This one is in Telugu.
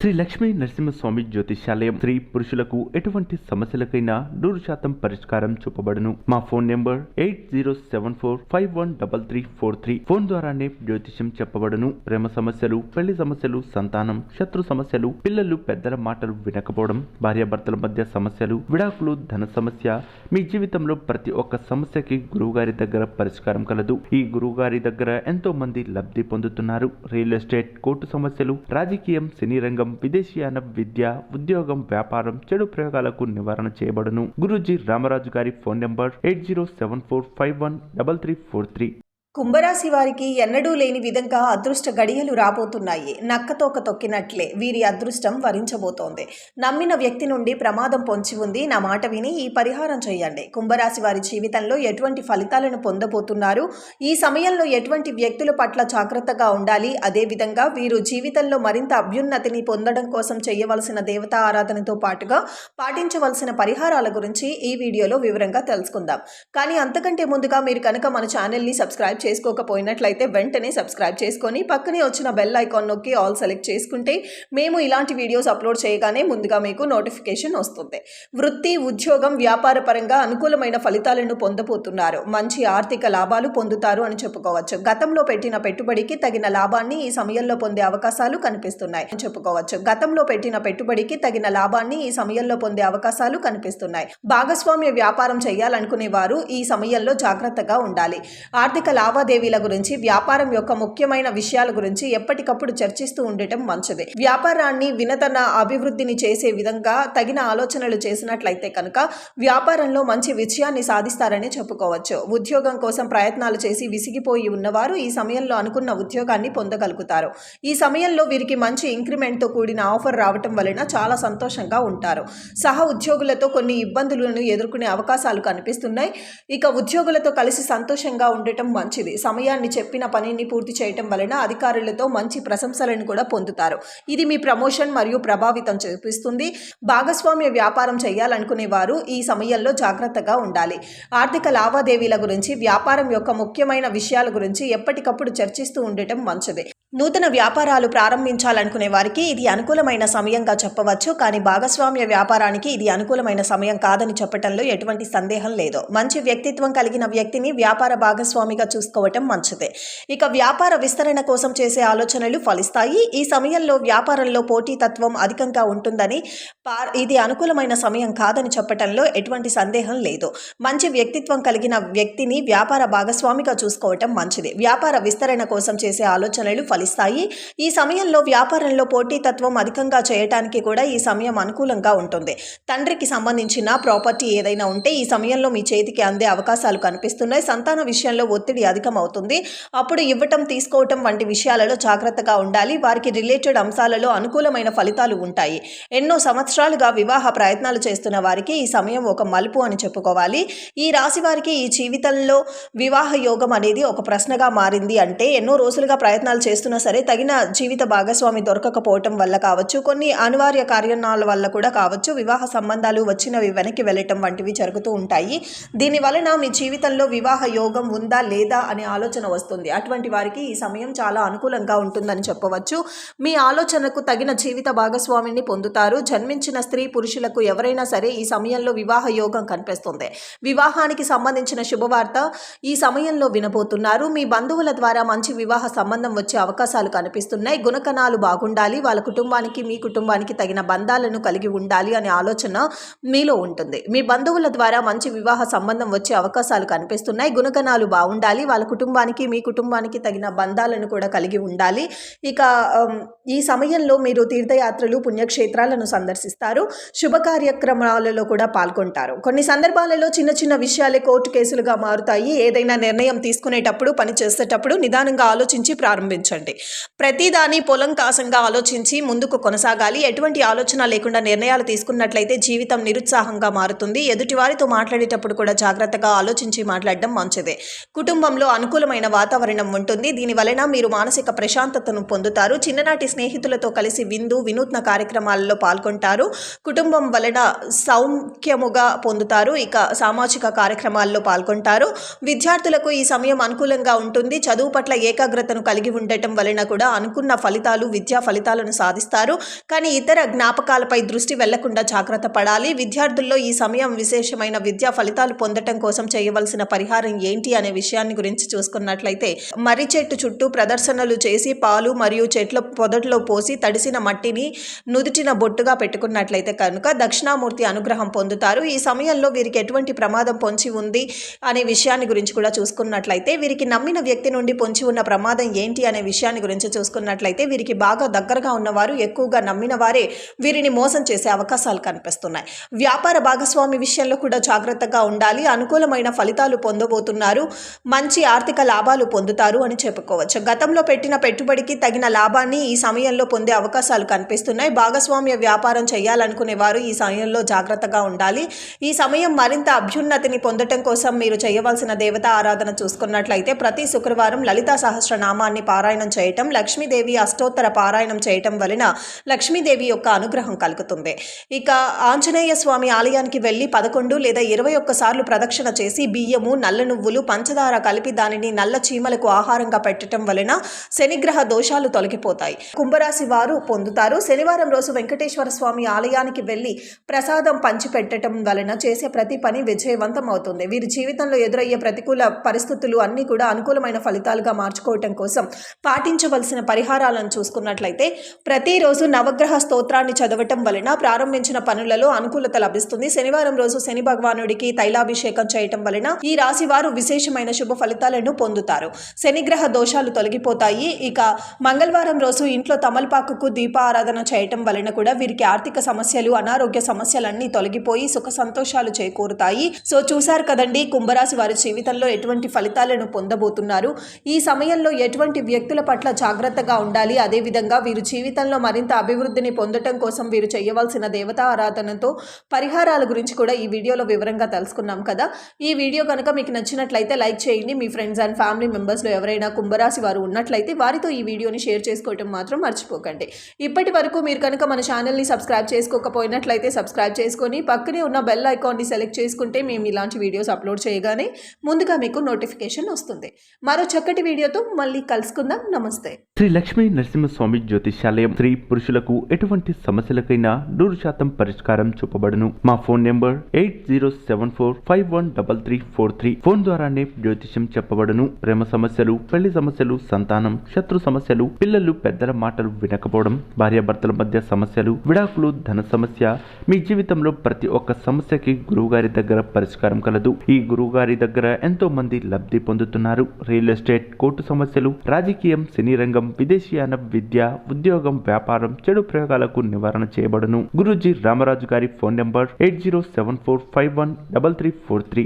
శ్రీ లక్ష్మీ నరసింహస్వామి జ్యోతిష్యాలయం స్త్రీ పురుషులకు ఎటువంటి సమస్యలకైనా 100% పరిష్కారం చూపబడును. మా ఫోన్ నెంబర్ 8074513343. ఫోన్ ద్వారానే జ్యోతిష్యం చెప్పబడును. ప్రేమ సమస్యలు, పెళ్లి సమస్యలు, సంతానం, శత్రు సమస్యలు, పిల్లలు పెద్దల మాటలు వినకపోవడం, భార్యాభర్తల మధ్య సమస్యలు, విడాకులు, ధన సమస్య, మీ జీవితంలో ప్రతి ఒక్క సమస్యకి గురువుగారి దగ్గర పరిష్కారం కలదు. ఈ గురువుగారి దగ్గర ఎంతో మంది లబ్ధి పొందుతున్నారు. రియల్ ఎస్టేట్, కోర్టు సమస్యలు, రాజకీయం, సినీ రంగం, విదేశీయాన, విద్య, ఉద్యోగం, వ్యాపారం, చెడు ప్రయోగాలకు నివారణ చేయబడును. గురూజీ రామరాజు గారి ఫోన్ నంబర్ 8074513343. కుంభరాశి వారికి ఎన్నడూ లేని విధంగా అదృష్ట గడియలు రాబోతున్నాయి. నక్కతోక తొక్కినట్లే వీరి అదృష్టం వరించబోతోంది. నమ్మిన వ్యక్తి నుండి ప్రమాదం పొంచి ఉంది. నా మాట విని ఈ పరిహారం చేయండి. కుంభరాశి వారి జీవితంలో ఎటువంటి ఫలితాలను పొందబోతున్నారు, ఈ సమయంలో ఎటువంటి వ్యక్తుల పట్ల జాగ్రత్తగా ఉండాలి, అదేవిధంగా వీరు జీవితంలో మరింత అభ్యున్నతిని పొందడం కోసం చేయవలసిన దేవతా ఆరాధనతో పాటుగా పాటించవలసిన పరిహారాల గురించి ఈ వీడియోలో వివరంగా తెలుసుకుందాం. కానీ అంతకంటే ముందుగా మీరు కనుక మన ఛానల్ని సబ్స్క్రైబ్ చేసుకోకపోయినట్లయితే వెంటనే సబ్స్క్రైబ్ చేసుకొని పక్కనే వచ్చిన బెల్ ఐకాన్ నొక్కి ఆల్ సెలెక్ట్ చేసుకుంటే మేము ఇలాంటి వీడియోస్ అప్లోడ్ చేయగానే ముందుగా మీకు నోటిఫికేషన్ వస్తుంది. వృత్తి, ఉద్యోగం, వ్యాపార పరంగా అనుకూలమైన ఫలితాలను పొందబోతున్నారు. మంచి ఆర్థిక లాభాలు పొందుతారు అని చెప్పుకోవచ్చు. గతంలో పెట్టిన పెట్టుబడికి తగిన లాభాన్ని ఈ సమయంలో పొందే అవకాశాలు కనిపిస్తున్నాయి. భాగస్వామ్య వ్యాపారం చేయాలనుకునే వారు ఈ సమయంలో జాగ్రత్తగా ఉండాలి. ఆర్థిక లావాదేవీల గురించి, వ్యాపారం యొక్క ముఖ్యమైన విషయాల గురించి ఎప్పటికప్పుడు చర్చిస్తూ ఉండటం మంచిది. వ్యాపారాన్ని వినూతన అభివృద్ధిని చేసే విధంగా తగిన ఆలోచనలు చేసినట్లయితే కనుక వ్యాపారంలో మంచి విజయాన్ని సాధిస్తారని చెప్పుకోవచ్చు. ఉద్యోగం కోసం ప్రయత్నాలు చేసి విసిగిపోయి ఉన్నవారు ఈ సమయంలో అనుకున్న ఉద్యోగాన్ని పొందగలుగుతారు. ఈ సమయంలో వీరికి మంచి ఇంక్రిమెంట్తో కూడిన ఆఫర్ రావటం వలన చాలా సంతోషంగా ఉంటారు. సహ ఉద్యోగులతో కొన్ని ఇబ్బందులను ఎదుర్కొనే అవకాశాలు కనిపిస్తున్నాయి. ఇక ఉద్యోగులతో కలిసి సంతోషంగా ఉండటం మంచిది. సమయాన్ని చెప్పిన పనిని పూర్తి చేయటం వలన అధికారులతో మంచి ప్రశంసలను కూడా పొందుతారు. ఇది మీ ప్రమోషన్ మరియు ప్రభావితం చూపిస్తుంది. భాగస్వామ్య వ్యాపారం చేయాలనుకునే వారు ఈ సమయంలో జాగ్రత్తగా ఉండాలి. ఆర్థిక లావాదేవీల గురించి, వ్యాపారం యొక్క ముఖ్యమైన విషయాల గురించి ఎప్పటికప్పుడు చర్చిస్తూ ఉండటం మంచిది. నూతన వ్యాపారాలు ప్రారంభించాలనుకునే వారికి ఇది అనుకూలమైన సమయంగా చెప్పవచ్చు. కానీ భాగస్వామ్య వ్యాపారానికి ఇది అనుకూలమైన సమయం కాదని చెప్పటంలో ఎటువంటి సందేహం లేదు. మంచి వ్యక్తిత్వం కలిగిన వ్యక్తిని వ్యాపార భాగస్వామిగా చూసుకోవటం మంచిదే. ఇక వ్యాపార విస్తరణ కోసం చేసే ఆలోచనలు ఫలిస్తాయి. ఈ సమయంలో వ్యాపారంలో పోటీతత్వం అధికంగా ఉంటుందని, ఇది అనుకూలమైన సమయం కాదని చెప్పటంలో ఎటువంటి సందేహం లేదు. మంచి వ్యక్తిత్వం కలిగిన వ్యక్తిని వ్యాపార భాగస్వామిగా చూసుకోవటం మంచిది. వ్యాపార విస్తరణ కోసం చేసే ఆలోచనలు ఫలిస్తాయి. ఈ సమయంలో వ్యాపారంలో పోటీతత్వం అధికంగా చేయటానికి కూడా ఈ సమయం అనుకూలంగా ఉంటుంది. తండ్రికి సంబంధించిన ప్రాపర్టీ ఏదైనా ఉంటే ఈ సమయంలో మీ చేతికి అందే అవకాశాలు కనిపిస్తున్నాయి. సంతాన విషయంలో ఒత్తిడి అధికమవుతుంది. అప్పుడు ఇవ్వటం, తీసుకోవటం వంటి విషయాలలో జాగ్రత్తగా ఉండాలి. వారికి రిలేటెడ్ అంశాలలో అనుకూలమైన ఫలితాలు ఉంటాయి. ఎన్నో సంవత్సరాలుగా వివాహ ప్రయత్నాలు చేస్తున్న వారికి ఈ సమయం ఒక మలుపు అని చెప్పుకోవాలి. ఈ రాశి వారికి ఈ జీవితంలో వివాహ యోగం అనేది ఒక ప్రశ్నగా మారింది. అంటే ఎన్నో రోజులుగా ప్రయత్నాలు చేస్తున్నా సరే తగిన జీవిత భాగస్వామి దొరకకపోవటం వల్ల కావచ్చు, కొన్ని అనివార్య కారణాల వల్ల కూడా కావచ్చు, వివాహ సంబంధాలు వచ్చినవి వెనక్కి వెళ్ళటం వంటివి జరుగుతూ ఉంటాయి. దీని వలన మీ జీవితంలో వివాహ యోగం ఉందా లేదా అనే ఆలోచన వస్తుంది. అటువంటి వారికి ఈ సమయం చాలా అనుకూలంగా ఉంటుందని చెప్పవచ్చు. మీ ఆలోచనకు తగిన జీవిత భాగస్వామిని పొందుతారు. జన్మించిన స్త్రీ పురుషులకు ఎవరైనా సరే ఈ సమయంలో వివాహ యోగం కనిపిస్తుంది. వివాహానికి సంబంధించిన శుభవార్త ఈ సమయంలో వినబోతున్నారు. మీ బంధువుల ద్వారా మంచి వివాహ సంబంధం వచ్చే అవకాశాలు కనిపిస్తున్నాయి. గుణకణాలు బాగుండాలి, వాళ్ళ కుటుంబానికి మీ కుటుంబానికి తగిన బంధాలను కలిగి ఉండాలి అనే ఆలోచన మీలో ఉంటుంది. మీ బంధువుల ద్వారా మంచి వివాహ సంబంధం వచ్చే అవకాశాలు కనిపిస్తున్నాయి. గుణగణాలు బాగుండాలి, వాళ్ళ కుటుంబానికి మీ కుటుంబానికి తగిన బంధాలను కూడా కలిగి ఉండాలి. ఇక ఈ సమయంలో మీరు తీర్థయాత్రలు, పుణ్యక్షేత్రాలను సందర్శిస్తారు. శుభ కార్యక్రమాలలో కూడా పాల్గొంటారు. కొన్ని సందర్భాలలో చిన్న చిన్న విషయాలే కోర్టు కేసులుగా మారుతాయి. ఏదైనా నిర్ణయం తీసుకునేటప్పుడు, పని చేసేటప్పుడు నిదానంగా ఆలోచించి ప్రారంభించండి. ప్రతిదాని పొలంకాసంగా ఆలోచించి ముందుకు కొనసాగాలి. ఎటువంటి ఆలోచన లేకుండా నిర్ణయాలు తీసుకున్నట్లయితే జీవితం నిరుత్సాహంగా మారుతుంది. ఎదుటివారితో మాట్లాడేటప్పుడు కూడా జాగ్రత్తగా ఆలోచించి మాట్లాడడం మంచిదే. కుటుంబంలో అనుకూలమైన వాతావరణం ఉంటుంది. దీని వలన మీరు మానసిక ప్రశాంతతను పొందుతారు. చిన్ననాటి స్నేహితులతో కలిసి వినూత్న కార్యక్రమాలలో పాల్గొంటారు. కుటుంబం వలన సౌఖ్యముగా పొందుతారు. ఇక సామాజిక కార్యక్రమాల్లో పాల్గొంటారు. విద్యార్థులకు ఈ సమయం అనుకూలంగా ఉంటుంది. చదువు పట్ల ఏకాగ్రతను కలిగి ఉండటం వలన కూడా అనుకున్న ఫలితాలు, విద్యా ఫలితాలను సాధిస్తారు. కానీ ఇతర జ్ఞాపకాలపై దృష్టి వెళ్లకుండా జాగ్రత్త పడాలి. విద్యార్థుల్లో ఈ సమయం విశేషమైన విద్యా ఫలితాలు పొందటం కోసం చేయవలసిన పరిహారం ఏంటి అనే విషయాన్ని గురించి చూసుకున్నట్లయితే, మర్రి చెట్టు చుట్టూ ప్రదర్శనలు చేసి పాలు మరియు చెట్ల పొదట్లో పోసి తడిసిన మట్టిని నుదుటిన బొట్టుగా పెట్టుకున్నట్లయితే కనుక దక్షిణామూర్తి అనుగ్రహం పొందుతారు. ఈ సమయంలో వీరికి ఎటువంటి ప్రమాదం పొంచి ఉంది అనే విషయాన్ని గురించి కూడా చూసుకున్నట్లయితే, వీరికి నమ్మిన వ్యక్తి నుండి పొంచి ఉన్న ప్రమాదం ఏంటి అనే విషయాన్ని గురించి చూసుకున్నట్లయితే, వీరికి బాగా దగ్గరగా ఉన్నవారు, ఎక్కువగా నమ్మిన వారే వీరిని మోసం చేసే అవకాశాలు కనిపిస్తున్నాయి. వ్యాపార భాగస్వామి విషయంలో కూడా జాగ్రత్తగా ఉండాలి. అనుకూలమైన ఫలితాలు పొందబోతున్నారు. మంచి ఆర్థిక లాభాలు పొందుతారు అని చెప్పుకోవచ్చు. గతంలో పెట్టిన పెట్టుబడికి తగిన లాభాన్ని ఈ సమయంలో పొందే అవకాశాలు కనిపిస్తున్నాయి. భాగస్వామ్య వ్యాపారం చేయాలనుకునే వారు ఈ సమయంలో జాగ్రత్తగా ఉండాలి. ఈ సమయం మరింత అభ్యున్నతిని పొందటం కోసం మీరు చేయవలసిన దేవతా ఆరాధన చూసుకున్నట్లయితే, ప్రతి శుక్రవారం లలితా సహస్రనామాన్ని పారాయణం చేయటం, లక్ష్మీదేవి అష్టోత్తర పారాయణం చేయటం వలన లక్ష్మీదేవి యొక్క అనుగ్రహం కలుగుతుంది. ఇక ఆంజనేయ స్వామి ఆలయానికి వెళ్ళి 11 లేదా 21 సార్లు ప్రదక్షిణ చేసి బియ్యము, నల్ల నువ్వులు, పంచదార కలిపి దానిని నల్ల చీమలకు ఆహారంగా పెట్టడం వలన శనిగ్రహ దోషాలు తొలగిపోతాయి. కుంభరాశి వారు పొందుతారు. శనివారం రోజు వెంకటేశ్వర స్వామి ఆలయానికి వెళ్ళి ప్రసాదం పంచిపెట్టడం వలన చేసే ప్రతి పని విజయవంతం అవుతుంది. వీరి జీవితంలో ఎదురయ్యే ప్రతికూల పరిస్థితులు అన్నీ కూడా అనుకూలమైన ఫలితాలుగా మార్చుకోవటం కోసం పాటించవలసిన పరిహారాలను చూసుకున్నట్లయితే, ప్రతిరోజు నవగ్రహ స్తోత్రాన్ని చదవటం వలన ప్రారంభించిన పనులలో అనుకూలత లభిస్తుంది. శనివారం రోజు శని భగవానుడికి తైలాభిషేకం చేయటం వలన ఈ రాశి వారు విశేషమైన శుభ ఫలితాలను పొందుతారు. శనిగ్రహ దోషాలు తొలగిపోతాయి. ఇక మంగళవారం రోజు ఇంట్లో తమలపాకుకు దీపారాధన చేయటం వలన కూడా వీరికి ఆర్థిక సమస్యలు, అనారోగ్య సమస్యలన్నీ తొలగిపోయి సుఖ సంతోషాలు చేకూరుతాయి. సో చూశారు కదండి, కుంభరాశి వారి జీవితంలో ఎటువంటి ఫలితాలను పొందబోతున్నారు. ఈ సమయంలో ఎటువంటి వ్యక్తుల పట్ల జాగ్రత్తగా ఉండాలి. అదేవిధంగా వీరు జీవితంలో మరింత అభివృద్ధిని పొందటం కోసం వీరు చేయవలసిన దేవతా ఆరాధనతో పరిహారాల గురించి కూడా ఈ వీడియోలో వివరంగా తెలుసుకున్నాం కదా. ఈ వీడియో కనుక మీకు నచ్చినట్లయితే లైక్ చేయండి. మీ ఫ్రెండ్స్ అండ్ ఫ్యామిలీ మెంబర్స్లో ఎవరైనా కుంభరాశి వారు ఉన్నట్లయితే వారితో ఈ వీడియోని షేర్ చేసుకోవటం మాత్రం మర్చిపోకండి. ఇప్పటి వరకు మీరు కనుక మన ఛానల్ని సబ్స్క్రైబ్ చేసుకోకపోయినట్లయితే సబ్స్క్రైబ్ చేసుకొని పక్కనే ఉన్న బెల్ ఐకాన్ని సెలెక్ట్ చేసుకుంటే మేము ఇలాంటి వీడియోస్ అప్లోడ్ చేయగానే ముందుగా మీకు నోటిఫికేషన్ వస్తుంది. మరో చక్కటి వీడియోతో మళ్ళీ కలుసుకుందాం. నమస్తే. శ్రీ లక్ష్మీ నరసింహస్వామి జ్యోతిష్యాలయం. స్త్రీ పురుషులకు ఎటువంటి సమస్యలకైనా 100% పరిష్కారం చూపబడును. మా ఫోన్ నెంబర్ 8074513343. ఫోన్ ద్వారానే జ్యోతిష్యం చెప్పబడును. ప్రేమ సమస్యలు, పెళ్లి సమస్యలు, సంతానం, శత్రు సమస్యలు, పిల్లలు పెద్దల మాటలు వినకపోవడం, భార్యాభర్తల మధ్య సమస్యలు, విడాకులు, ధన సమస్య, మీ జీవితంలో ప్రతి ఒక్క సమస్యకి గురువుగారి దగ్గర పరిష్కారం కలదు. ఈ గురువుగారి దగ్గర ఎంతో మంది లబ్ధి పొందుతున్నారు. రియల్ ఎస్టేట్, కోర్టు సమస్యలు, రాజకీయం, సినీ రంగం, విదేశీయాన, విద్య, ఉద్యోగం, వ్యాపారం, చెడు ప్రయోగాలకు నివారణ చేయబడును. గురూజీ రామరాజు గారి ఫోన్ నెంబర్ 8074513343.